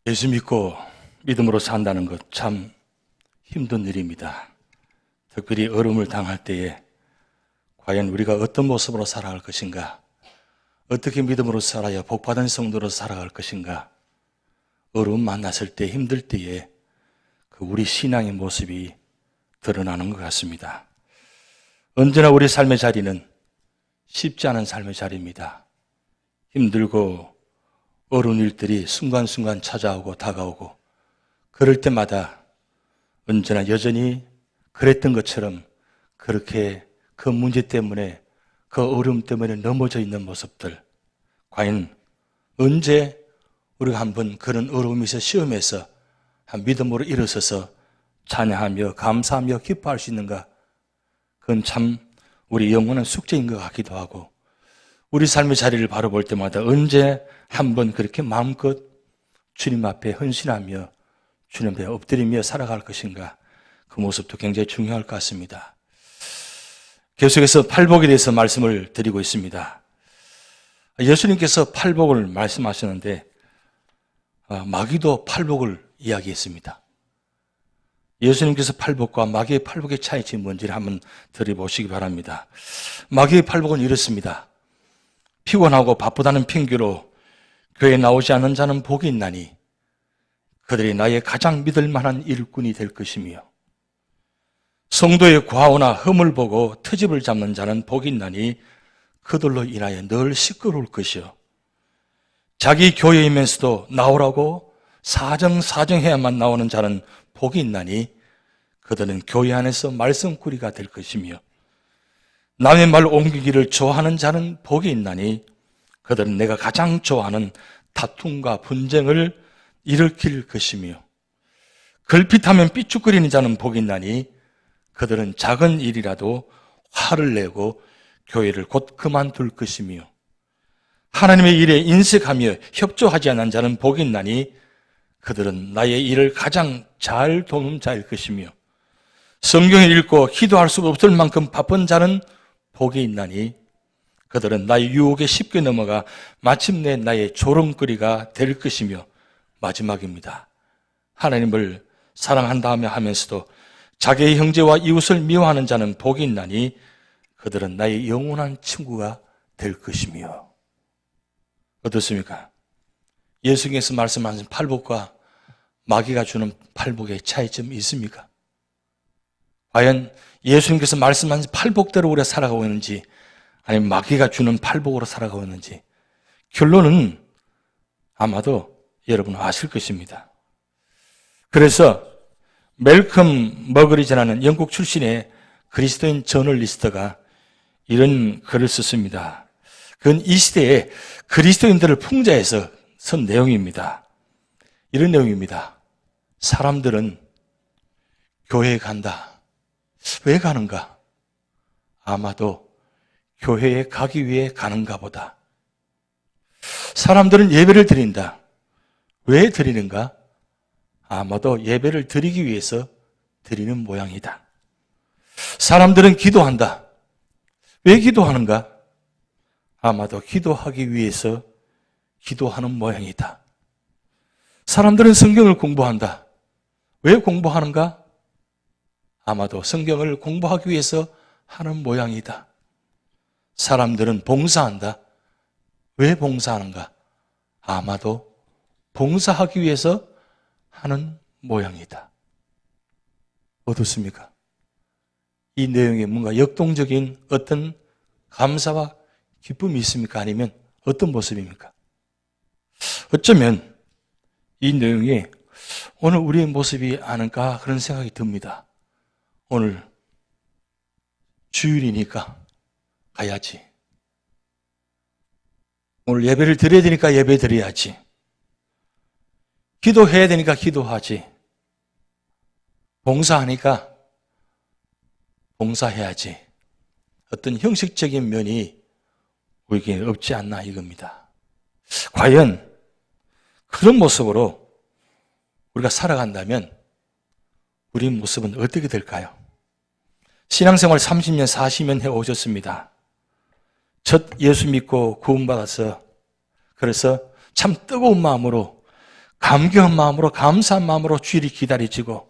예수 믿고 믿음으로 산다는 것 참 힘든 일입니다. 특별히 어려움을 당할 때에 과연 우리가 어떤 모습으로 살아갈 것인가, 어떻게 믿음으로 살아야 복받은 성도로 살아갈 것인가, 어려움 만났을 때, 힘들 때에 그 우리 신앙의 모습이 드러나는 것 같습니다. 언제나 우리 삶의 자리는 쉽지 않은 삶의 자리입니다. 힘들고 어려운 일들이 순간순간 찾아오고 다가오고, 그럴 때마다 언제나 여전히 그랬던 것처럼 그렇게 그 문제 때문에, 그 어려움 때문에 넘어져 있는 모습들, 과연 언제 우리가 한번 그런 어려움에서 시험에서 한 믿음으로 일어서서 찬양하며 감사하며 기뻐할 수 있는가? 그건 참 우리 영원한 숙제인 것 같기도 하고, 우리 삶의 자리를 바라볼 때마다 언제 한번 그렇게 마음껏 주님 앞에 헌신하며 주님 앞에 엎드리며 살아갈 것인가, 그 모습도 굉장히 중요할 것 같습니다. 계속해서 팔복에 대해서 말씀을 드리고 있습니다. 예수님께서 팔복을 말씀하셨는데 마귀도 팔복을 이야기했습니다. 예수님께서 팔복과 마귀의 팔복의 차이점이 뭔지를 한번 들어보시기 바랍니다. 마귀의 팔복은 이렇습니다. 피곤하고 바쁘다는 핑계로 교회에 나오지 않는 자는 복이 있나니 그들이 나의 가장 믿을 만한 일꾼이 될 것이며, 성도의 과오나 흠을 보고 트집을 잡는 자는 복이 있나니 그들로 인하여 늘 시끄러울 것이요, 자기 교회이면서도 나오라고 사정해야만 나오는 자는 복이 있나니 그들은 교회 안에서 말썽꾸리가 될 것이며, 남의 말 옮기기를 좋아하는 자는 복이 있나니 그들은 내가 가장 좋아하는 다툼과 분쟁을 일으킬 것이며, 걸핏하면 삐죽거리는 자는 복이 있나니 그들은 작은 일이라도 화를 내고 교회를 곧 그만둘 것이며, 하나님의 일에 인색하며 협조하지 않는 자는 복이 있나니 그들은 나의 일을 가장 잘 도는 자일 것이며, 성경을 읽고 기도할 수 없을 만큼 바쁜 자는 복이 있나니 그들은 나의 유혹에 쉽게 넘어가 마침내 나의 조롱거리가 될 것이며, 마지막입니다. 하나님을 사랑한다며 하면서도 자기의 형제와 이웃을 미워하는 자는 복이 있나니 그들은 나의 영원한 친구가 될 것이며. 어떻습니까? 예수님께서 말씀하신 팔복과 마귀가 주는 팔복의 차이점이 있습니까? 과연 예수님께서 말씀하신 팔복대로 우리가 살아가고 있는지, 아니면 마귀가 주는 팔복으로 살아가고 있는지, 결론은 아마도 여러분 아실 것입니다. 그래서 멜컴 머거리즈라는 영국 출신의 그리스도인 저널리스트가 이런 글을 썼습니다. 그건 이 시대에 그리스도인들을 풍자해서 쓴 내용입니다. 이런 내용입니다. 사람들은 교회에 간다. 왜 가는가? 아마도 교회에 가기 위해 가는가 보다. 사람들은 예배를 드린다. 왜 드리는가? 아마도 예배를 드리기 위해서 드리는 모양이다. 사람들은 기도한다. 왜 기도하는가? 아마도 기도하기 위해서 기도하는 모양이다. 사람들은 성경을 공부한다. 왜 공부하는가? 아마도 성경을 공부하기 위해서 하는 모양이다. 사람들은 봉사한다. 왜 봉사하는가? 아마도 봉사하기 위해서 하는 모양이다. 어떻습니까? 이 내용에 뭔가 역동적인 어떤 감사와 기쁨이 있습니까? 아니면 어떤 모습입니까? 어쩌면 이 내용이 오늘 우리의 모습이 아닐까 그런 생각이 듭니다. 오늘 주일이니까 가야지. 오늘 예배를 드려야 되니까 예배 드려야지. 기도해야 되니까 기도하지. 봉사하니까 봉사해야지. 어떤 형식적인 면이 우리에게 없지 않나 이겁니다. 과연 그런 모습으로 우리가 살아간다면 우리 모습은 어떻게 될까요? 신앙생활 30년, 40년 해오셨습니다. 첫 예수 믿고 구원받아서, 그래서 참 뜨거운 마음으로 감격한 마음으로, 감사한 마음으로 주일이 기다려지고,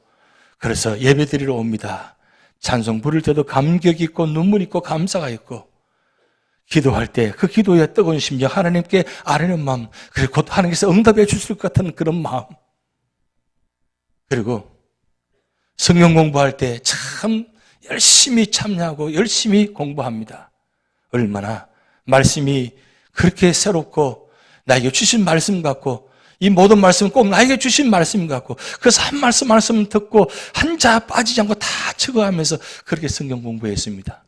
그래서 예배드리러 옵니다. 찬송 부를 때도 감격이 있고 눈물이 있고 감사가 있고, 기도할 때 그 기도의 뜨거운 심정, 하나님께 아뢰는 마음, 그리고 곧 하나님께서 응답해 주실 것 같은 그런 마음, 그리고 성경 공부할 때 참 열심히 참여하고 열심히 공부합니다. 얼마나 말씀이 그렇게 새롭고 나에게 주신 말씀 같고, 이 모든 말씀은 꼭 나에게 주신 말씀 같고, 그래서 한 말씀 듣고 한 자 빠지지 않고 다 적어가면서 그렇게 성경 공부했습니다.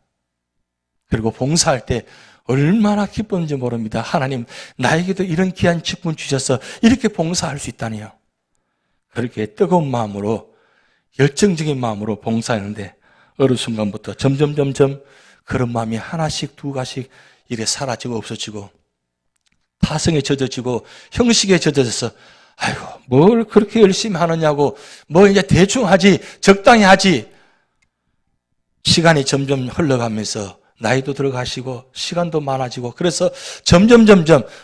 그리고 봉사할 때 얼마나 기뻤는지 모릅니다. 하나님, 나에게도 이런 귀한 직분 주셔서 이렇게 봉사할 수 있다니요. 그렇게 뜨거운 마음으로, 열정적인 마음으로 봉사했는데 어느 순간부터 점점 그런 마음이 하나씩 두 가지씩 이렇게 사라지고 없어지고, 타성에 젖어지고 형식에 젖어져서, 아이고 뭘 그렇게 열심히 하느냐고, 뭐 이제 대충 하지, 적당히 하지. 시간이 점점 흘러가면서 나이도 들어가시고 시간도 많아지고, 그래서 점점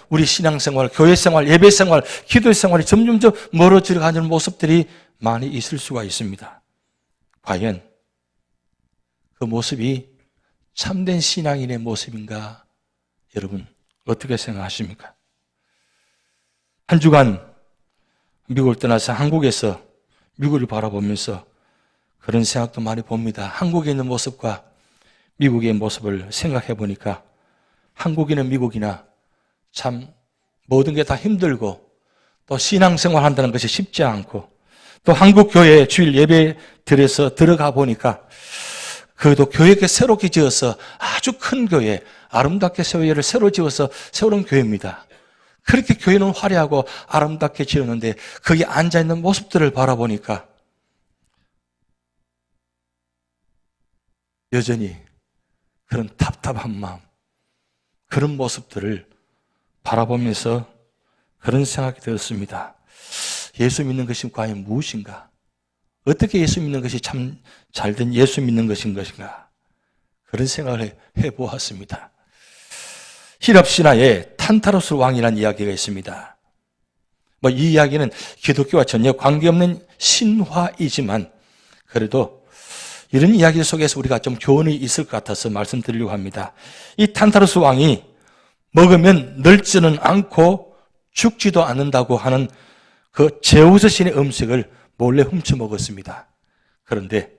우리 신앙생활, 교회생활, 예배생활, 기도생활이 점점 멀어져 가는 모습들이 많이 있을 수가 있습니다. 과연 그 모습이 참된 신앙인의 모습인가? 여러분 어떻게 생각하십니까? 한 주간 미국을 떠나서 한국에서 미국을 바라보면서 그런 생각도 많이 봅니다. 한국에 있는 모습과 미국의 모습을 생각해 보니까 한국이나 미국이나 참 모든 게 다 힘들고, 또 신앙생활 한다는 것이 쉽지 않고, 또 한국 교회 주일 예배들에서 들어가 보니까 그래도 교회가 새롭게 지어서 아주 큰 교회, 아름답게 교회를 새로 지어서 세우는 교회입니다. 그렇게 교회는 화려하고 아름답게 지었는데 거기 앉아있는 모습들을 바라보니까 여전히 그런 답답한 마음, 그런 모습들을 바라보면서 그런 생각이 들었습니다. 예수 믿는 것이 과연 무엇인가? 어떻게 예수 믿는 것이 참 잘된 예수 믿는 것인 것인가? 그런 생각을 해보았습니다. 히랍 신화에 탄타로스 왕이라는 이야기가 있습니다. 이 이야기는 기독교와 전혀 관계없는 신화이지만 그래도 이런 이야기 속에서 우리가 좀 교훈이 있을 것 같아서 말씀드리려고 합니다. 이 탄타로스 왕이 먹으면 늙지는 않고 죽지도 않는다고 하는 그 제우스 신의 음식을 몰래 훔쳐 먹었습니다. 그런데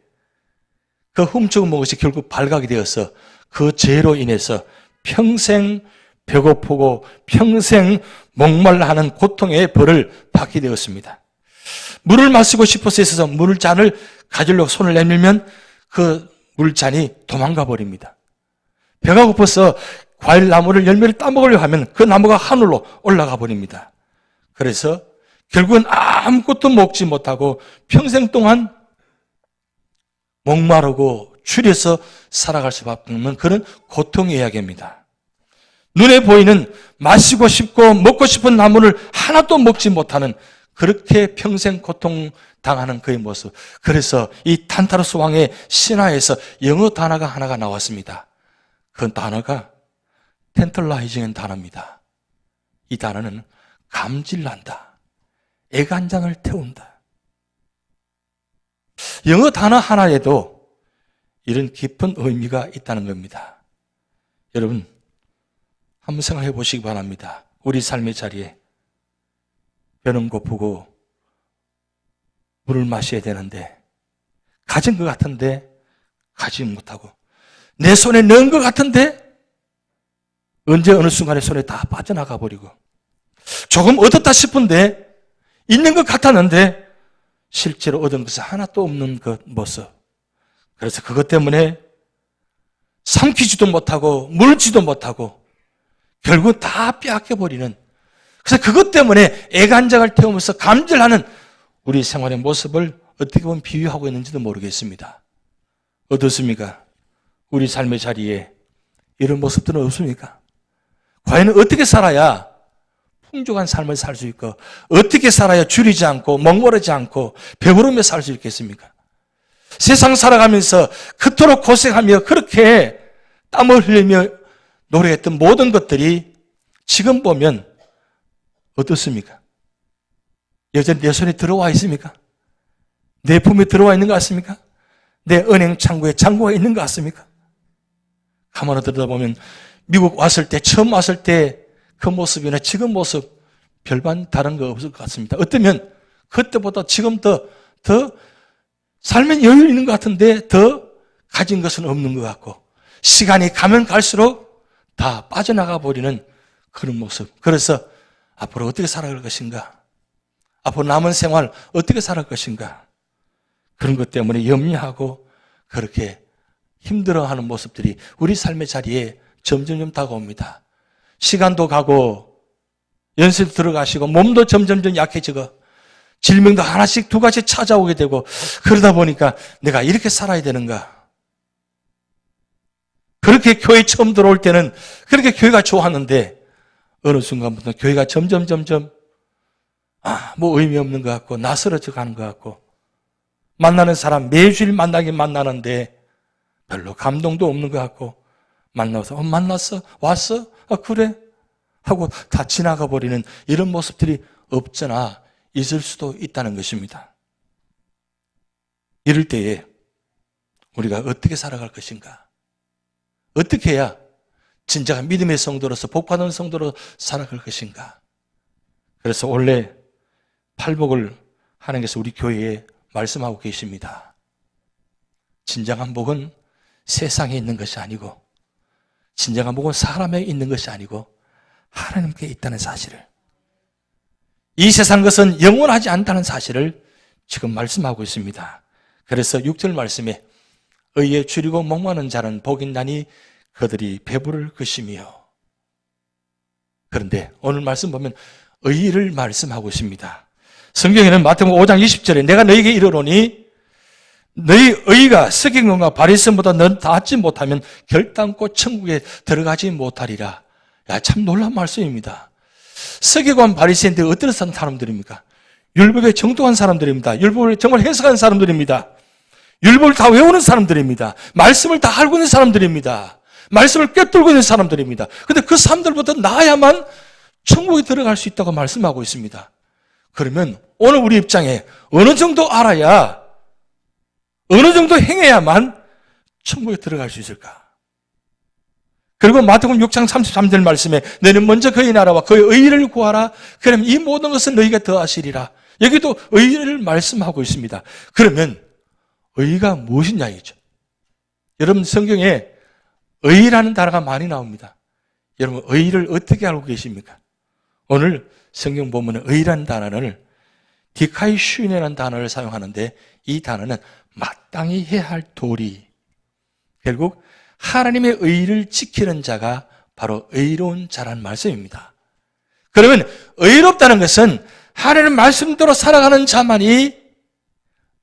그 훔쳐 먹은 것이 결국 발각이 되어서 그 죄로 인해서 평생 배고프고 평생 목말라 하는 고통의 벌을 받게 되었습니다. 물을 마시고 싶어서 있어서 물잔을 가지려고 손을 내밀면 그 물잔이 도망가 버립니다. 배가 고파서 과일 나무를 열매를 따먹으려고 하면 그 나무가 하늘로 올라가 버립니다. 그래서 결국은 아무것도 먹지 못하고 평생 동안 목마르고 추려서 살아갈 수밖에 없는 그런 고통의 이야기입니다. 눈에 보이는 마시고 싶고 먹고 싶은 나무를 하나도 먹지 못하는, 그렇게 평생 고통당하는 그의 모습. 그래서 이 탄타로스 왕의 신화에서 영어 단어가 하나가 나왔습니다. 그 단어가 텐털라이징한 단어입니다. 이 단어는 감질난다, 애간장을 태운다. 영어 단어 하나에도 이런 깊은 의미가 있다는 겁니다. 여러분 한번 생각해 보시기 바랍니다. 우리 삶의 자리에 배는 고프고 물을 마셔야 되는데 가진 것 같은데 가지 못하고, 내 손에 넣은 것 같은데 언제 어느 순간에 손에 다 빠져나가 버리고, 조금 얻었다 싶은데 있는 것 같았는데 실제로 얻은 것은 하나도 없는 그 모습. 그래서 그것 때문에 삼키지도 못하고 물지도 못하고 결국 다 빼앗겨버리는, 그래서 그것 때문에 애간장을 태우면서 감질하는 우리 생활의 모습을 어떻게 보면 비유하고 있는지도 모르겠습니다. 어떻습니까? 우리 삶의 자리에 이런 모습들은 없습니까? 과연 어떻게 살아야 풍족한 삶을 살 수 있고, 어떻게 살아야 줄이지 않고 목마르지 않고 배부르며 살 수 있겠습니까? 세상 살아가면서 그토록 고생하며 그렇게 땀을 흘리며 노래했던 모든 것들이 지금 보면 어떻습니까? 여전히 내 손에 들어와 있습니까? 내 품에 들어와 있는 것 같습니까? 내 은행 창구에 잔고가 있는 것 같습니까? 가만히 들여다보면 미국 왔을 때, 처음 왔을 때 그 모습이나 지금 모습 별반 다른 거 없을 것 같습니다. 어쩌면 그때보다 지금 더 삶에 여유 있는 것 같은데 더 가진 것은 없는 것 같고, 시간이 가면 갈수록 다 빠져나가 버리는 그런 모습. 그래서 앞으로 어떻게 살아갈 것인가? 앞으로 남은 생활 어떻게 살아갈 것인가? 그런 것 때문에 염려하고 그렇게 힘들어하는 모습들이 우리 삶의 자리에 점점 다가옵니다. 시간도 가고 연세도 들어가시고 몸도 점점 약해지고 질병도 하나씩 두 가지 찾아오게 되고, 그러다 보니까 내가 이렇게 살아야 되는가? 그렇게 교회 처음 들어올 때는 그렇게 교회가 좋았는데 어느 순간부터 교회가 점점 뭐 의미 없는 것 같고 낯설어져 가는 것 같고, 만나는 사람 매주일 만나긴 만나는데 별로 감동도 없는 것 같고, 만나서 만났어? 왔어? 그래? 하고 다 지나가 버리는 이런 모습들이 없잖아 있을 수도 있다는 것입니다. 이럴 때에 우리가 어떻게 살아갈 것인가? 어떻게 해야 진정한 믿음의 성도로서 복받은 성도로 살아갈 것인가? 그래서 원래 팔복을 하나님께서 우리 교회에 말씀하고 계십니다. 진정한 복은 세상에 있는 것이 아니고, 진정한 복은 사람에 있는 것이 아니고 하나님께 있다는 사실을, 이 세상 것은 영원하지 않다는 사실을 지금 말씀하고 있습니다. 그래서 6절 말씀에 의에 줄이고 목마른 자는 복이 있나니 그들이 배부를 것이며, 그런데 오늘 말씀 보면 의를 말씀하고 있습니다. 성경에는 마태복음 5장 20절에 내가 너희에게 이르노니 너희 의가 서기관과 바리새인보다 넌 낫지 못하면 결단코 천국에 들어가지 못하리라. 야, 참 놀라운 말씀입니다. 서기관 바리새인들 어떤 사람들입니까? 율법에 정통한 사람들입니다. 율법을 정말 해석하는 사람들입니다. 율법을 다 외우는 사람들입니다. 말씀을 다 알고 있는 사람들입니다. 말씀을 꿰뚫고 있는 사람들입니다. 그런데 그 사람들보다 나아야만 천국에 들어갈 수 있다고 말씀하고 있습니다. 그러면 오늘 우리 입장에 어느 정도 알아야, 어느 정도 행해야만 천국에 들어갈 수 있을까? 그리고 마태복음 6장 33절 말씀에 너는 먼저 그의 나라와 그의 의를 구하라. 그러면 이 모든 것은 너희가 더하시리라. 여기도 의를 말씀하고 있습니다. 그러면 의가 무엇이냐 이죠. 여러분 성경에 의라는 단어가 많이 나옵니다. 여러분 의를 어떻게 알고 계십니까? 오늘 성경 본문에 의라는 단어를 디카이슈인이라는 단어를 사용하는데, 이 단어는 마땅히 해야 할 도리, 결국 하나님의 의를 지키는 자가 바로 의로운 자라는 말씀입니다. 그러면 의롭다는 것은 하나님 말씀대로 살아가는 자만이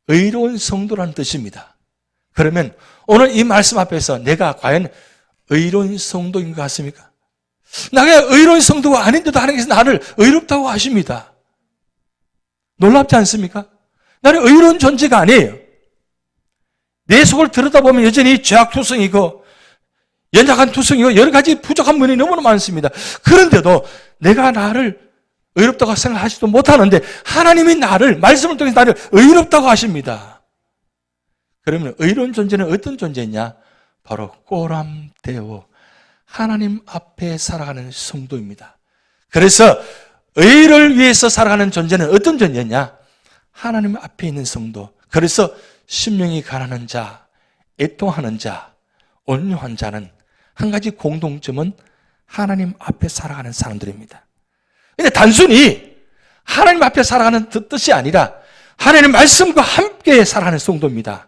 의로운 성도라는 뜻입니다. 그러면 오늘 이 말씀 앞에서 내가 과연 의로운 성도인 것 같습니까? 내가 의로운 성도가 아닌데도 하나님께서 나를 의롭다고 하십니다. 놀랍지 않습니까? 나는 의로운 존재가 아니에요. 내 속을 들여다보면 여전히 죄악투성이고 연약한 투성이고 여러 가지 부족한 면이 너무나 많습니다. 그런데도 내가 나를 의롭다고 생각하지도 못하는데 하나님이 나를, 말씀을 통해서 나를 의롭다고 하십니다. 그러면 의로운 존재는 어떤 존재냐? 바로 꼬람되어 하나님 앞에 살아가는 성도입니다. 그래서 의를 위해서 살아가는 존재는 어떤 존재냐? 하나님 앞에 있는 성도. 그래서 심령이 가난한 자, 애통하는 자, 온유한 자는 한 가지 공동점은 하나님 앞에 살아가는 사람들입니다. 근데 단순히 하나님 앞에 살아가는 뜻이 아니라 하나님 말씀과 함께 살아가는 성도입니다.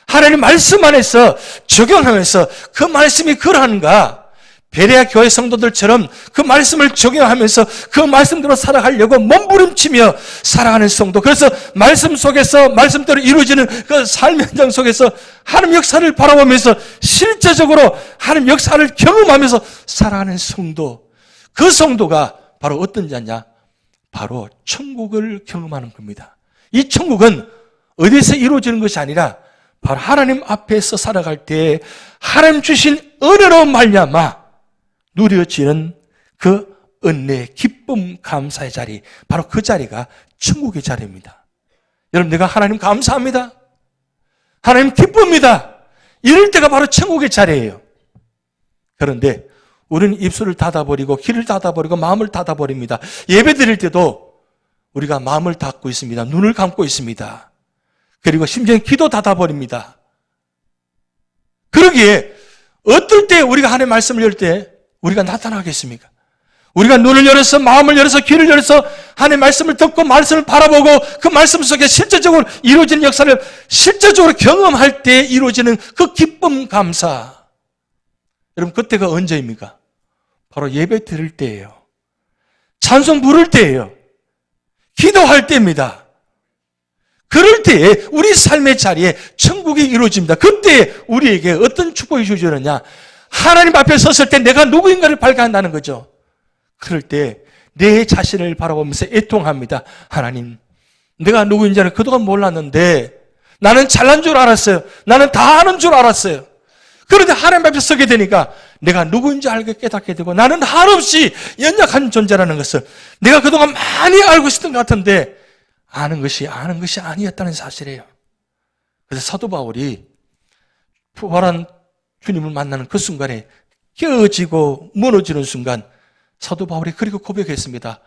하나님 말씀 안에서 적용하면서 그 말씀이 그러한가, 베레아 교회 성도들처럼 그 말씀을 적용하면서 그 말씀대로 살아가려고 몸부림치며 살아가는 성도. 그래서 말씀 속에서 말씀대로 이루어지는 그 삶의 현장 속에서 하나님 역사를 바라보면서 실제적으로 하나님 역사를 경험하면서 살아가는 성도. 그 성도가 바로 어떤 자냐? 바로 천국을 경험하는 겁니다. 이 천국은 어디서 이루어지는 것이 아니라 바로 하나님 앞에서 살아갈 때 하나님 주신 은혜로 말미암아 누려지는 그 은혜, 기쁨, 감사의 자리, 바로 그 자리가 천국의 자리입니다. 여러분, 내가 하나님 감사합니다. 하나님 기쁩니다. 이럴 때가 바로 천국의 자리예요. 그런데 우리는 입술을 닫아버리고 귀를 닫아버리고 마음을 닫아버립니다. 예배 드릴 때도 우리가 마음을 닫고 있습니다. 눈을 감고 있습니다. 그리고 심지어 귀도 닫아버립니다. 그러기에 어떨 때 우리가 하나님의 말씀을 열 때 우리가 나타나겠습니까? 우리가 눈을 열어서 마음을 열어서 귀를 열어서 하나님의 말씀을 듣고 말씀을 바라보고 그 말씀 속에 실제적으로 이루어지는 역사를 실제적으로 경험할 때 이루어지는 그 기쁨, 감사. 여러분, 그때가 언제입니까? 바로 예배 드릴 때예요. 찬송 부를 때예요. 기도할 때입니다. 그럴 때에 우리 삶의 자리에 천국이 이루어집니다. 그때 우리에게 어떤 축복이 주어지느냐? 하나님 앞에 섰을 때 내가 누구인가를 발견한다는 거죠. 그럴 때 내 자신을 바라보면서 애통합니다. 하나님, 내가 누구인지를 그동안 몰랐는데 나는 잘난 줄 알았어요. 나는 다 아는 줄 알았어요. 그런데 하나님 앞에 서게 되니까 내가 누구인지 알게 깨닫게 되고 나는 한없이 연약한 존재라는 것을 내가 그동안 많이 알고 있었던 것 같은데 아는 것이 아니었다는 사실이에요. 그래서 사도 바울이 부활한 주님을 만나는 그 순간에 깨어지고 무너지는 순간 사도 바울이 그리고 고백했습니다.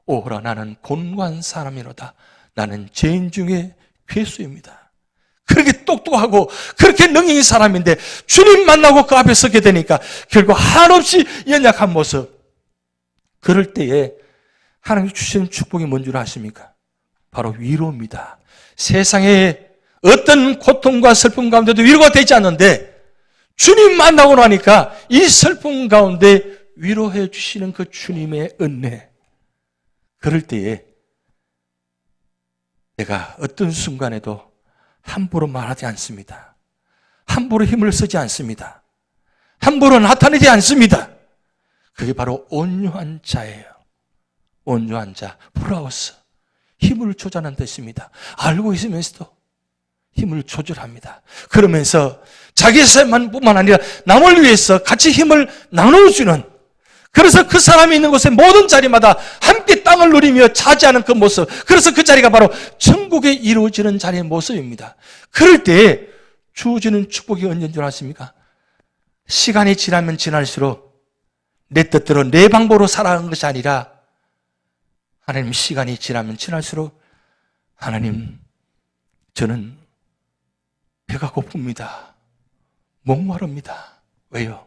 오호라, 나는 곤고한 사람이로다. 나는 죄인 중에 괴수입니다. 그렇게 똑똑하고 그렇게 능력인 사람인데 주님 만나고 그 앞에 서게 되니까 결국 한없이 연약한 모습. 그럴 때에 하나님이 주시는 축복이 뭔 줄 아십니까? 바로 위로입니다. 세상에 어떤 고통과 슬픔 가운데도 위로가 되지 않는데 주님 만나고 나니까 이 슬픔 가운데 위로해 주시는 그 주님의 은혜. 그럴 때에 내가 어떤 순간에도 함부로 말하지 않습니다. 함부로 힘을 쓰지 않습니다. 함부로 나타내지 않습니다. 그게 바로 온유한 자예요. 온유한 자, 브라우스. 힘을 조절하는 뜻입니다. 알고 있으면서도 힘을 조절합니다. 그러면서 자기 삶뿐만 아니라 남을 위해서 같이 힘을 나눠주는, 그래서 그 사람이 있는 곳의 모든 자리마다 함께 땅을 누리며 차지하는 그 모습, 그래서 그 자리가 바로 천국에 이루어지는 자리의 모습입니다. 그럴 때 주어지는 축복이 언제인 줄 아십니까? 시간이 지나면 지날수록 내 뜻대로 내 방법으로 살아가는 것이 아니라 하나님, 시간이 지나면 지날수록 하나님, 저는 배가 고픕니다. 목마릅니다. 왜요?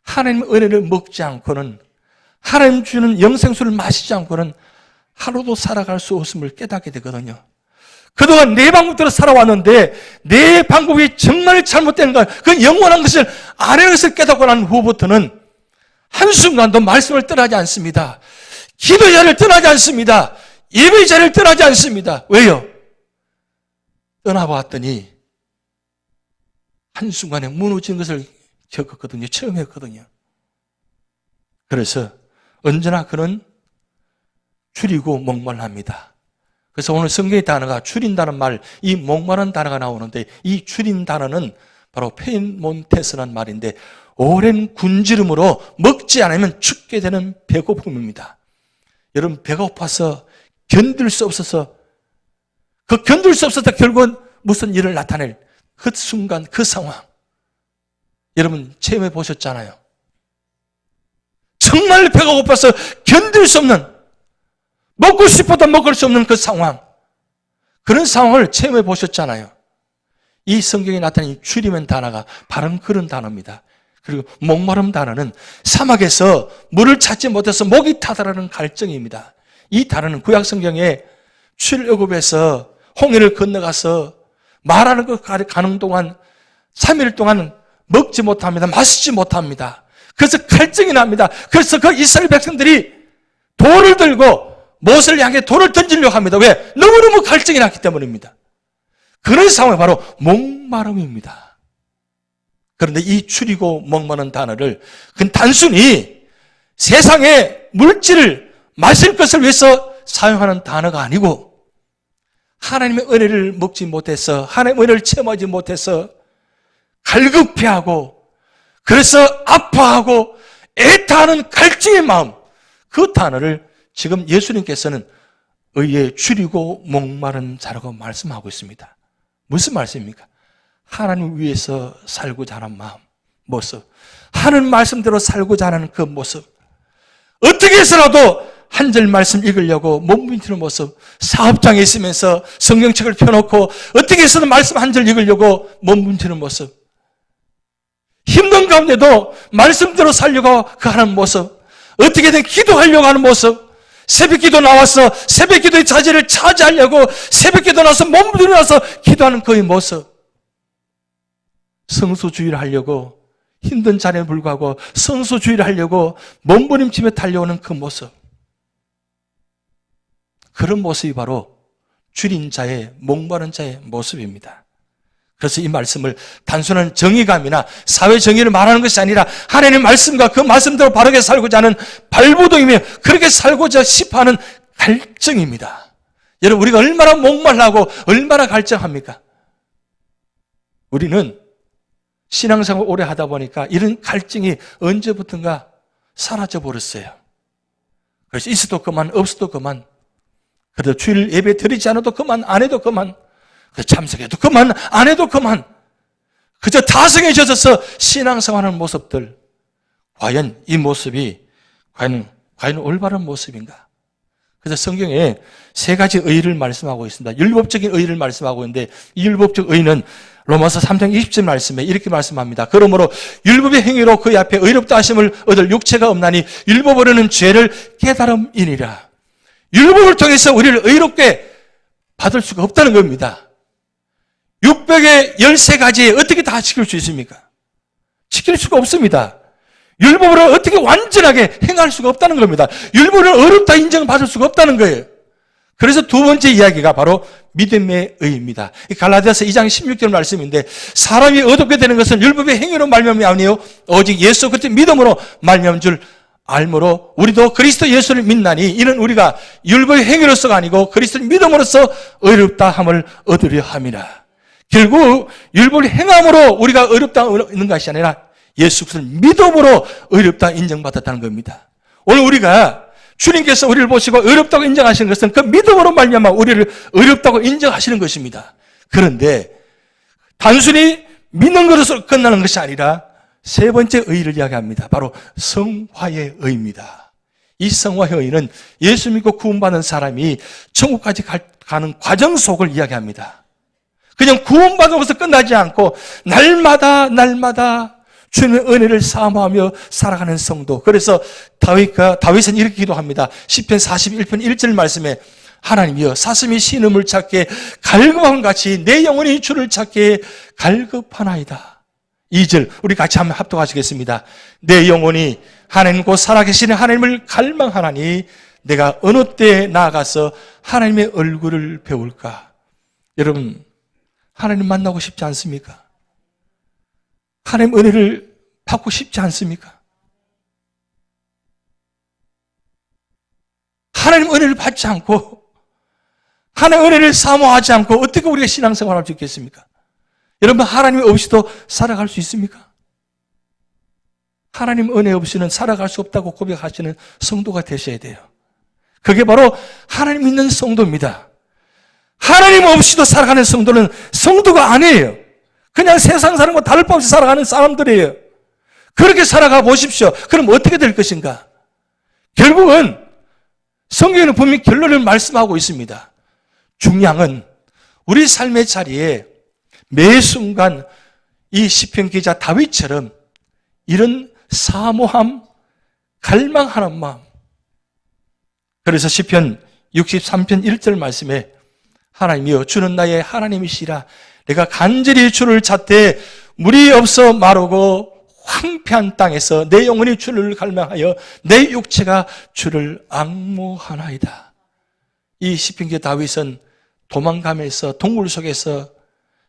하나님 은혜를 먹지 않고는, 하나님 주는 영생수를 마시지 않고는 하루도 살아갈 수 없음을 깨닫게 되거든요. 그동안 내 방법대로 살아왔는데 내 방법이 정말 잘못된 것, 그 영원한 것을 아는 것을 깨닫고 난 후부터는 한순간도 말씀을 떠나지 않습니다. 기도의 자리를 떠나지 않습니다. 예배의 자리를 떠나지 않습니다. 왜요? 떠나봤더니 한순간에 무너진 것을 겪었거든요. 처음 했거든요. 그래서 언제나 그는 줄이고 목말랍니다. 그래서 오늘 성경의 단어가 줄인다는 말, 이 목마른 단어가 나오는데 이 줄인 단어는 바로 페인몬테스라는 말인데 오랜 굶주림으로 먹지 않으면 죽게 되는 배고픔입니다. 여러분, 배가 고파서 견딜 수 없어서 그 견딜 수 없어서 결국은 무슨 일을 나타낼 그 순간, 그 상황 여러분 체험해 보셨잖아요. 정말 배가 고파서 견딜 수 없는, 먹고 싶어도 먹을 수 없는 그 상황, 그런 상황을 체험해 보셨잖아요. 이 성경에 나타난 줄이면 단어가 바로 그런 단어입니다. 그리고 목마름 단어는 사막에서 물을 찾지 못해서 목이 타다라는 갈증입니다. 이 단어는 구약 성경에 출애굽에서 홍해를 건너가서 말하는 것 가는 동안 3일 동안 먹지 못합니다. 마시지 못합니다. 그래서 갈증이 납니다. 그래서 그 이스라엘 백성들이 돌을 들고 못을 향해 돌을 던지려고 합니다. 왜? 너무너무 갈증이 났기 때문입니다. 그런 상황이 바로 목마름입니다. 그런데 이 줄이고 목마른 단어를 그건 단순히 세상의 물질을 마실 것을 위해서 사용하는 단어가 아니고 하나님의 은혜를 먹지 못해서, 하나님의 은혜를 체험하지 못해서 갈급해하고 그래서 아파하고 애타하는 갈증의 마음, 그 단어를 지금 예수님께서는 의에 줄이고 목마른 자라고 말씀하고 있습니다. 무슨 말씀입니까? 하나님 위해서 살고자 하는 마음, 모습, 하는 말씀대로 살고자 하는 그 모습, 어떻게 해서라도 한 절 말씀 읽으려고 몸부림치는 모습, 사업장에 있으면서 성경책을 펴놓고 어떻게 해서든 말씀 한 절 읽으려고 몸부림치는 모습, 힘든 가운데도 말씀대로 살려고 하는 모습, 어떻게든 기도하려고 하는 모습, 새벽기도 나와서 새벽기도의 자리를 차지하려고 새벽기도 나서 몸부림을 나서 기도하는 그의 모습, 성수주의를 하려고 힘든 자리에 불구하고 성수주의를 하려고 몸부림치며 달려오는 그 모습, 그런 모습이 바로 줄인 자의, 목마른 자의 모습입니다. 그래서 이 말씀을 단순한 정의감이나 사회 정의를 말하는 것이 아니라 하나님의 말씀과 그 말씀대로 바르게 살고자 하는 발부동이며 그렇게 살고자 싶어하는 갈증입니다. 여러분, 우리가 얼마나 목말라고 얼마나 갈증합니까? 우리는 신앙생활 오래 하다 보니까 이런 갈증이 언제부턴가 사라져 버렸어요. 그래서 있어도 그만, 없어도 그만. 그래도 주일 예배 드리지 않아도 그만, 안 해도 그만. 참석해도 그만, 안 해도 그만. 그저 다성해져서 신앙생활하는 모습들. 과연 이 모습이 과연 올바른 모습인가? 그래서 성경에 세 가지 의의를 말씀하고 있습니다. 율법적인 의의를 말씀하고 있는데 이 율법적 의의는 로마서 3장 20절 말씀에 이렇게 말씀합니다. 그러므로 율법의 행위로 그의 앞에 의롭다 하심을 얻을 육체가 없나니 율법으로는 죄를 깨달음이니라. 율법을 통해서 우리를 의롭게 받을 수가 없다는 겁니다. 600의 13가지에 어떻게 다 지킬 수 있습니까? 지킬 수가 없습니다. 율법으로 어떻게 완전하게 행할 수가 없다는 겁니다. 율법을 어렵다 인정받을 수가 없다는 거예요. 그래서 두 번째 이야기가 바로 믿음의 의입니다. 갈라디아서 2장 16절 말씀인데 사람이 얻게 되는 것은 율법의 행위로 말미암이 아니요 오직 예수 그리스도의 믿음으로 말미암은 줄 알므로 우리도 그리스도 예수를 믿나니 이는 우리가 율법의 행위로서가 아니고 그리스도의 믿음으로써 의롭다 함을 얻으려 함이라. 결국 율법을 행함으로 우리가 의롭다 있는 것이 아니라 예수 그리스도를 믿음으로 의롭다 인정받았다는 겁니다. 오늘 우리가 주님께서 우리를 보시고 의롭다고 인정하시는 것은 그 믿음으로 말미암아 우리를 의롭다고 인정하시는 것입니다. 그런데 단순히 믿는 것으로 끝나는 것이 아니라 세 번째 의의를 이야기합니다. 바로 성화의 의입니다. 이 성화의 의의는 예수 믿고 구원받은 사람이 천국까지 가는 과정 속을 이야기합니다. 그냥 구원받은 것으로 끝나지 않고 날마다 주님의 은혜를 사모하며 살아가는 성도. 그래서 다윗은 이렇게 기도합니다. 시편 41편 1절 말씀에 하나님이여 사슴이 신음을 찾게 갈급함 같이 내 영혼이 주를 찾게 갈급하나이다. 2절 우리 같이 한번 합독하시겠습니다. 내 영혼이 하나님 곧 살아계시는 하나님을 갈망하나니 내가 어느 때에 나아가서 하나님의 얼굴을 배울까? 여러분, 하나님 만나고 싶지 않습니까? 하나님 은혜를 받고 싶지 않습니까? 하나님 은혜를 받지 않고 하나님 은혜를 사모하지 않고 어떻게 우리가 신앙생활할 수 있겠습니까? 여러분, 하나님 없이도 살아갈 수 있습니까? 하나님 은혜 없이는 살아갈 수 없다고 고백하시는 성도가 되셔야 돼요. 그게 바로 하나님 믿는 성도입니다. 하나님 없이도 살아가는 성도는 성도가 아니에요. 그냥 세상 사는 거 다를 바 없이 살아가는 사람들이에요. 그렇게 살아가 보십시오. 그럼 어떻게 될 것인가? 결국은 성경에는 분명히 결론을 말씀하고 있습니다. 중요한 우리 삶의 자리에 매 순간 이 시편 기자 다윗처럼 이런 사모함, 갈망하는 마음. 그래서 시편 63편 1절 말씀에 하나님이여 주는 나의 하나님이시라 내가 간절히 주를 찾되 물이 없어 마르고 황폐한 땅에서 내 영혼이 주를 갈망하여 내 육체가 주를 앙모하나이다. 이 시편기의 다윗은 도망가면서 동굴 속에서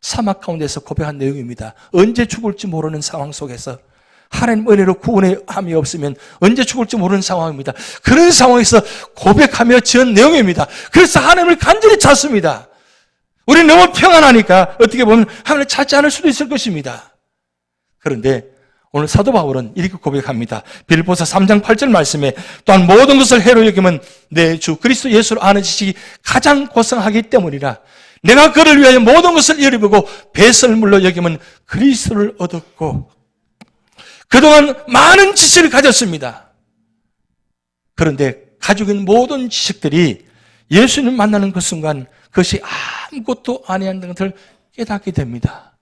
사막 가운데서 고백한 내용입니다. 언제 죽을지 모르는 상황 속에서 하나님 은혜로 구원의 함이 없으면 언제 죽을지 모르는 상황입니다. 그런 상황에서 고백하며 지은 내용입니다. 그래서 하나님을 간절히 찾습니다. 우리는 너무 평안하니까 어떻게 보면 하나님을 찾지 않을 수도 있을 것입니다. 그런데 오늘 사도 바울은 이렇게 고백합니다. 빌립보서 3장 8절 말씀에 또한 모든 것을 해로 여기면 내 주 그리스도 예수를 아는 지식이 가장 고상하기 때문이라. 내가 그를 위하여 모든 것을 잃어버리고 배설물로 여기면 그리스도를 얻었고, 그동안 많은 지식을 가졌습니다. 그런데 가지고 있는 모든 지식들이 예수님 만나는 그 순간 그것이 아무것도 아니하는 것을 깨닫게 됩니다.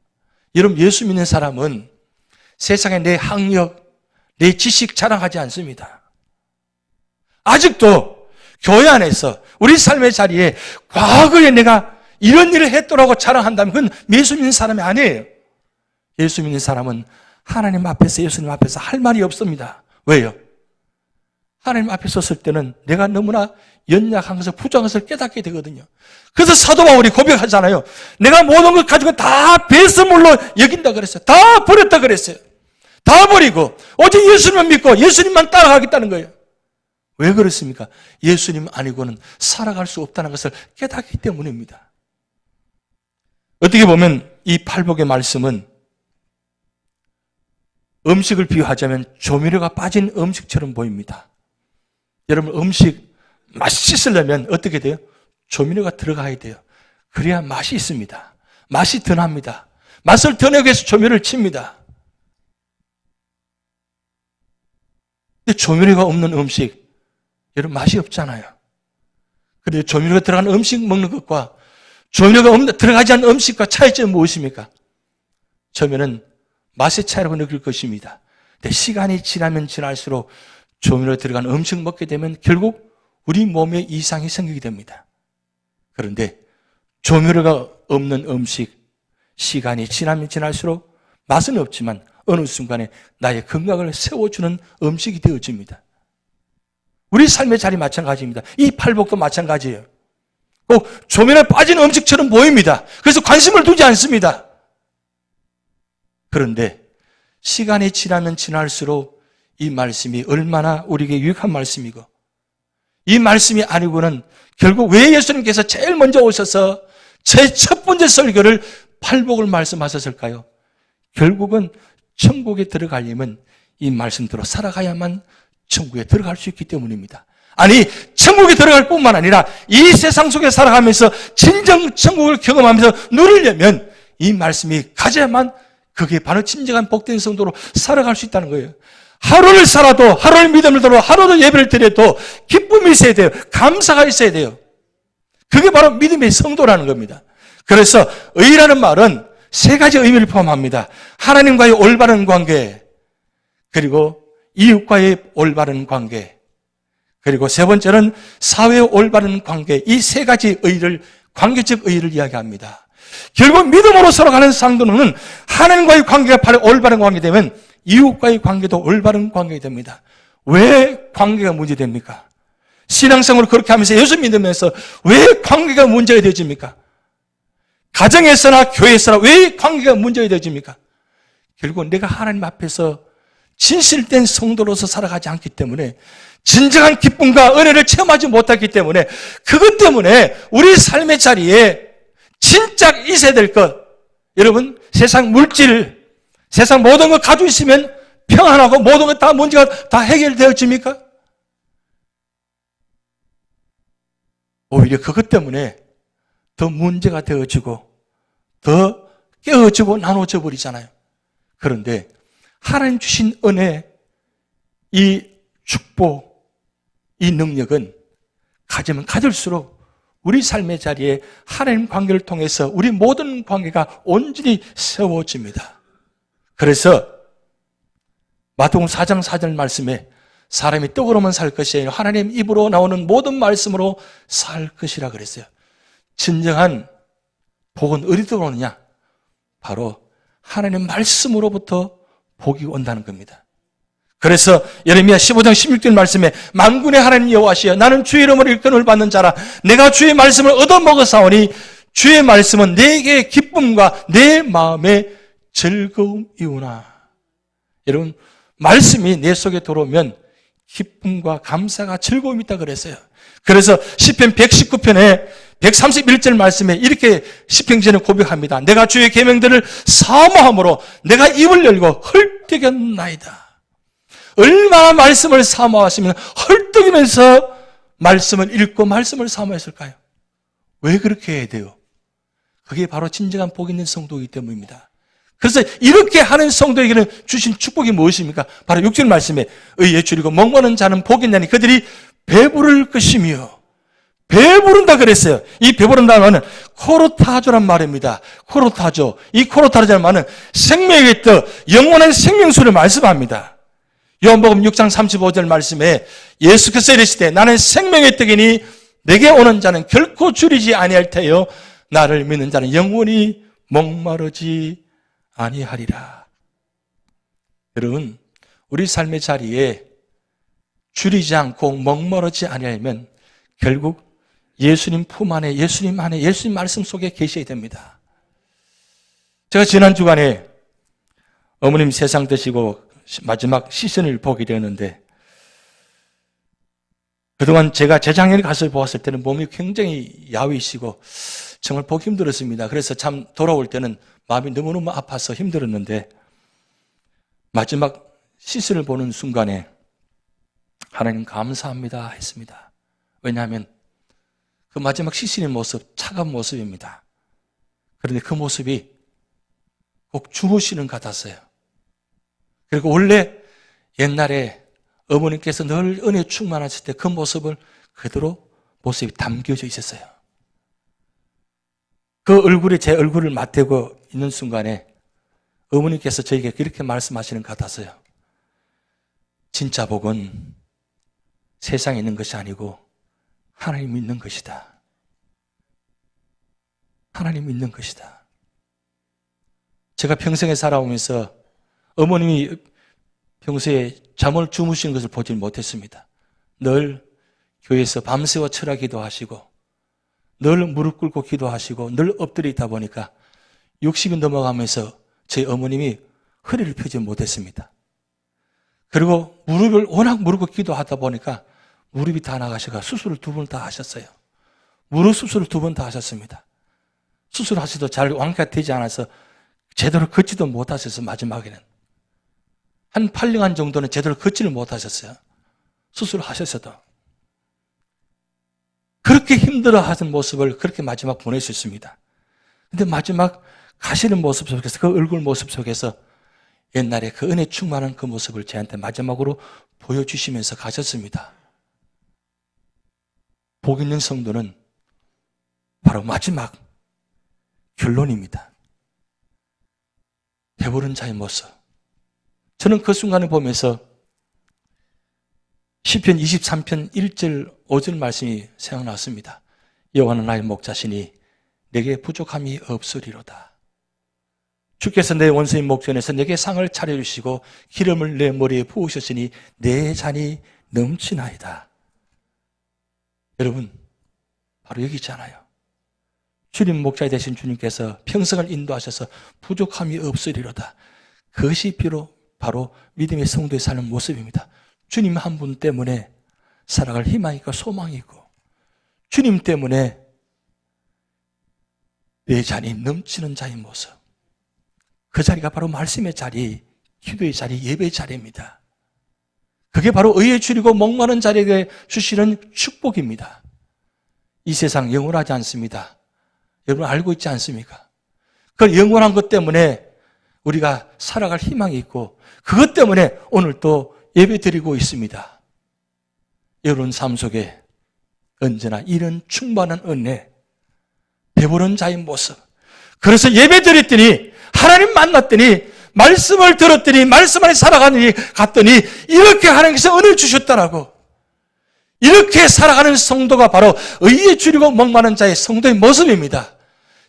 여러분, 예수 믿는 사람은 세상에 내 학력, 내 지식 자랑하지 않습니다. 아직도 교회 안에서 우리 삶의 자리에 과거에 내가 이런 일을 했더라고 자랑한다면 그건 예수 믿는 사람이 아니에요. 예수 믿는 사람은 하나님 앞에서, 예수님 앞에서 할 말이 없습니다. 왜요? 하나님 앞에 섰을 때는 내가 너무나 연약한 것을, 부족한 것을 깨닫게 되거든요. 그래서 사도 바울이 고백하잖아요. 내가 모든 걸 가지고 다 배설물로 여긴다 그랬어요. 다 버렸다 그랬어요. 다 버리고 오직 예수님만 믿고 예수님만 따라가겠다는 거예요. 왜 그렇습니까? 예수님 아니고는 살아갈 수 없다는 것을 깨닫기 때문입니다. 어떻게 보면 이 팔복의 말씀은 음식을 비유하자면 조미료가 빠진 음식처럼 보입니다. 여러분, 음식 맛있으려면 어떻게 돼요? 조미료가 들어가야 돼요. 그래야 맛이 있습니다. 맛이 더 납니다. 맛을 더 내기 위해서 조미료를 칩니다. 근데 조미료가 없는 음식, 여러분 맛이 없잖아요. 그런데 조미료가 들어간 음식 먹는 것과 조미료가 들어가지 않는 음식과 차이점은 무엇입니까? 처음에는 맛의 차이라고 느낄 것입니다. 근데 시간이 지나면 지날수록 조미료 들어간 음식 먹게 되면 결국 우리 몸에 이상이 생기게 됩니다. 그런데 조미료가 없는 음식, 시간이 지나면 지날수록 맛은 없지만 어느 순간에 나의 건강을 세워주는 음식이 되어집니다. 우리 삶의 자리 마찬가지입니다. 이 팔복도 마찬가지예요. 꼭 조미료에 빠진 음식처럼 보입니다. 그래서 관심을 두지 않습니다. 그런데 시간이 지나면 지날수록 이 말씀이 얼마나 우리에게 유익한 말씀이고, 이 말씀이 아니고는 결국 왜 예수님께서 제일 먼저 오셔서 제 첫 번째 설교를 팔복을 말씀하셨을까요? 결국은 천국에 들어가려면 이 말씀대로 살아가야만 천국에 들어갈 수 있기 때문입니다. 아니, 천국에 들어갈 뿐만 아니라 이 세상 속에 살아가면서 진정 천국을 경험하면서 누리려면 이 말씀이 가져야만 그게 바로 진정한 복된 성도로 살아갈 수 있다는 거예요. 하루를 살아도, 하루를 믿음을 들어 하루도 예배를 드려도 기쁨이 있어야 돼요. 감사가 있어야 돼요. 그게 바로 믿음의 성도라는 겁니다. 그래서 의라는 말은 세 가지 의미를 포함합니다. 하나님과의 올바른 관계, 그리고 이웃과의 올바른 관계, 그리고 세 번째는 사회의 올바른 관계. 이 세 가지 의를, 관계적 의를 이야기합니다. 결국 믿음으로 살아가는 상도는 하나님과의 관계가 바로 올바른 관계되면 이웃과의 관계도 올바른 관계가 됩니다. 왜 관계가 문제됩니까? 신앙생활을 그렇게 하면서 예수 믿으면서 왜 관계가 문제가 되어집니까? 가정에서나 교회에서나 왜 관계가 문제가 되어집니까? 결국 내가 하나님 앞에서 진실된 성도로서 살아가지 않기 때문에, 진정한 기쁨과 은혜를 체험하지 못했기 때문에, 그것 때문에 우리 삶의 자리에 진짜 있어야 될 것, 여러분, 세상 물질, 세상 모든 걸 가지고 있으면 평안하고 모든 것 다 문제가 다 해결되어집니까? 오히려 그것 때문에 더 문제가 되어지고 더 깨어지고 나눠져 버리잖아요. 그런데 하나님 주신 은혜, 이 축복, 이 능력은 가지면 가질수록 우리 삶의 자리에 하나님 관계를 통해서 우리 모든 관계가 온전히 세워집니다. 그래서 마태복음 4장 4절 말씀에 사람이 떡으로만 살 것이 아니라 하나님 입으로 나오는 모든 말씀으로 살 것이라 그랬어요. 진정한 복은 어디서 오느냐? 바로 하나님 말씀으로부터 복이 온다는 겁니다. 그래서 예레미야 15장 16절 말씀에 만군의 하나님 여호와시여 나는 주의 이름으로 일권을 받는 자라 내가 주의 말씀을 얻어먹었사오니 주의 말씀은 내게 기쁨과 내 마음에 즐거움이오나. 여러분, 말씀이 내 속에 들어오면 기쁨과 감사가 즐거움이 있다 그랬어요. 그래서 시편 119편에 131절 말씀에 이렇게 시편기자는 고백합니다. 내가 주의 계명들을 사모함으로 내가 입을 열고 헐떡였나이다. 얼마나 말씀을 사모하시면 헐떡이면서 말씀을 읽고 말씀을 사모했을까요? 왜 그렇게 해야 돼요? 그게 바로 진정한 복 있는 성도이기 때문입니다. 그래서 이렇게 하는 성도에게는 주신 축복이 무엇입니까? 바로 6절 말씀에 의에 줄이고 목마른 자는 복이 있나니 그들이 배부를 것이며, 배부른다 그랬어요. 이 배부른다는 말은 코로타조란 말입니다. 코로타조. 이 코로타조라는 말은 생명의 떡, 영원한 생명수를 말씀합니다. 요한복음 6장 35절 말씀에 예수께서 이르시되 나는 생명의 떡이니 내게 오는 자는 결코 줄이지 아니할 테요 나를 믿는 자는 영원히 목마르지 아니하리라. 여러분, 우리 삶의 자리에 줄이지 않고 목마르지 아니하면 결국 예수님 품 안에, 예수님 안에, 예수님 말씀 속에 계셔야 됩니다. 제가 지난 주간에 어머님 세상 드시고 마지막 시선을 보게 되었는데, 그동안 제가 재작년에 가서 보았을 때는 몸이 굉장히 야위시고 정말 보기 힘들었습니다. 그래서 참 돌아올 때는 마음이 너무너무 아파서 힘들었는데, 마지막 시선을 보는 순간에 하나님 감사합니다 했습니다. 왜냐하면 그 마지막 시신의 모습, 차가운 모습입니다. 그런데 그 모습이 꼭 주무시는 것 같았어요. 그리고 원래 옛날에 어머니께서 늘 은혜 충만하실 때 그 모습을 그대로 모습이 담겨져 있었어요. 그 얼굴에 제 얼굴을 맞대고 있는 순간에 어머니께서 저에게 그렇게 말씀하시는 것 같았어요. 진짜 복은 세상에 있는 것이 아니고 하나님 믿는 것이다. 하나님 믿는 것이다. 제가 평생에 살아오면서 어머님이 평소에 잠을 주무시는 것을 보지 못했습니다. 늘 교회에서 밤새워 철야 기도하시고 늘 무릎 꿇고 기도하시고 늘 엎드려 있다 보니까 60이 넘어가면서 제 어머님이 허리를 펴지 못했습니다. 그리고 무릎을 워낙 무릎 꿇고 기도하다 보니까 무릎이 다 나가셔가 수술을 2번 다 하셨어요. 무릎 수술을 2번 다 하셨습니다. 수술하셔도 잘 완쾌가 되지 않아서 제대로 걷지도 못하셔서 마지막에는 한 8년간 정도는 제대로 걷지를 못하셨어요. 수술을 하셨어도. 그렇게 힘들어하는 모습을 그렇게 마지막 보내셨습니다. 근데 마지막 가시는 모습 속에서, 그 얼굴 모습 속에서 옛날에 그 은혜 충만한 그 모습을 저한테 마지막으로 보여주시면서 가셨습니다. 복 있는 성도는 바로 마지막 결론입니다. 배부른 자의 모습. 저는 그 순간을 보면서 시편 23편 1절 5절 말씀이 생각났습니다. 여호와는 나의 목자시니 내게 부족함이 없으리로다. 주께서 내 원수인 목전에서 내게 상을 차려주시고 기름을 내 머리에 부으셨으니 내 잔이 넘치나이다. 여러분, 바로 여기 있잖아요. 주님 목자 되신 주님께서 평생을 인도하셔서 부족함이 없으리로다. 그것이 바로 믿음의 성도의 사는 모습입니다. 주님 한 분 때문에 살아갈 희망이 있고 소망이 있고, 주님 때문에 내 잔이 넘치는 자의 모습. 그 자리가 바로 말씀의 자리, 기도의 자리, 예배의 자리입니다. 그게 바로 의에 줄이고 목마른 자리에게 주시는 축복입니다. 이 세상 영원하지 않습니다. 여러분 알고 있지 않습니까? 그 영원한 것 때문에 우리가 살아갈 희망이 있고, 그것 때문에 오늘 또 예배 드리고 있습니다. 여러분 삶 속에 언제나 이런 충만한 은혜, 배부른 자의 모습. 그래서 예배 드렸더니, 하나님 만났더니, 말씀을 들었더니, 말씀 안에 살아가니 갔더니 이렇게 하나님께서 은혜를 주셨다라고. 이렇게 살아가는 성도가 바로 의에 줄이고 목마른 자의 성도의 모습입니다.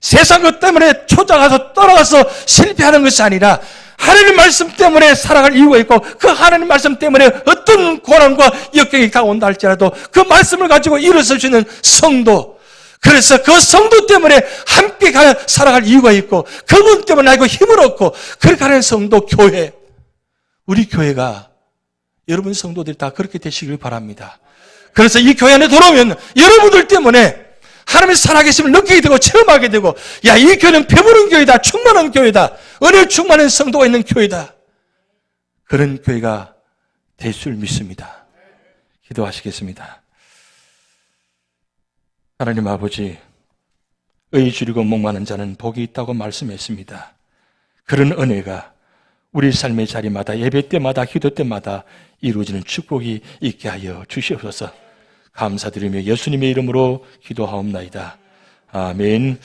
세상 것 때문에 초장가서 떠나가서 실패하는 것이 아니라 하나님 말씀 때문에 살아갈 이유가 있고, 그 하나님 말씀 때문에 어떤 고난과 역경이 다가온다 할지라도 그 말씀을 가지고 일어설 수 있는 성도, 그래서 그 성도 때문에 함께 살아갈 이유가 있고, 그분 때문에 나이고 힘을 얻고 그렇게 하는 성도, 교회. 우리 교회가, 여러분 성도들이 다 그렇게 되시길 바랍니다. 그래서 이 교회 안에 돌아오면 여러분들 때문에 하나님의 살아계심을 느끼게 되고 체험하게 되고, 야, 이 교회는 배부른 교회다, 충만한 교회다, 은혜 충만한 성도가 있는 교회다, 그런 교회가 될 줄 믿습니다. 기도하시겠습니다. 하나님 아버지, 의 줄이고 목마른 자는 복이 있다고 말씀했습니다. 그런 은혜가 우리 삶의 자리마다, 예배 때마다, 기도 때마다 이루어지는 축복이 있게 하여 주시옵소서. 감사드리며 예수님의 이름으로 기도하옵나이다. 아멘.